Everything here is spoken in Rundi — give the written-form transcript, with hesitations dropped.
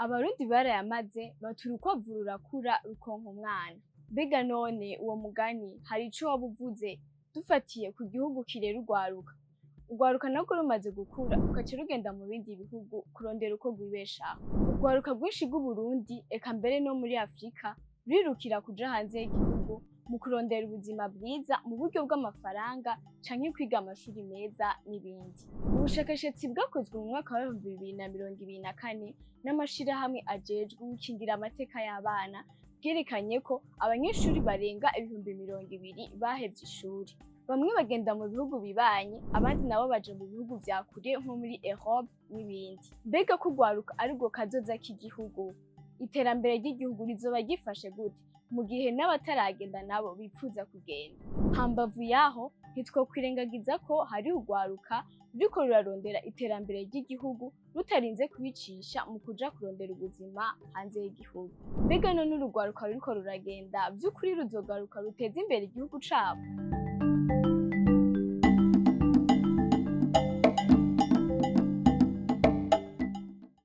Abarundi barayamaze bati urukwavu rurakura rukonka umwana. Mbega none uwo mugani hari ico waba uvuze dufatiye ku gihugu kirera urwaruka? Urwaruka narwo rumaze gukura rugaca rugenda mu bindi bihugu kurondera uko rwibeshaho. Urwaruka rwinshi rw'Uburundi eka mbere no muri Afrika rurirukira kuja hanze y'igihugu mu kurondera ubuzima bwiza mu buryo bw'amafaranga canke kwiga amashuri meza n'ibindi. Ubushakashatsi bwakozwe mu mwaka wa 2024 n'amashirahamwe ajejwe gukingira amateka y'abana bwerekanye ko abanyeshuri barenga 200,000 bahevye ishuri. Bamwe bagenda mu bihugu bibanye, abandi nabo baje mu bihugu vya kure nko muri Europe n'ibindi. Mbega ko urwaruka arirwo kazoza k'igihugu, iterambere ry'igihugu rizoba gifashe gute mu gihe n'abataragenda nabo bipfuza kugenda? Hambavu yaho ntitwokwirengagiza ko hari urwaruka ruriko rurarondera iterambere ry'igihugu rutarinze kubicisha mu kuja kurondera ubuzima hanze y'igihugu. Mbega none urugwaruka ruriko ruragenda vy'ukuri ruzogaruka ruteza imbere igihugu cabo?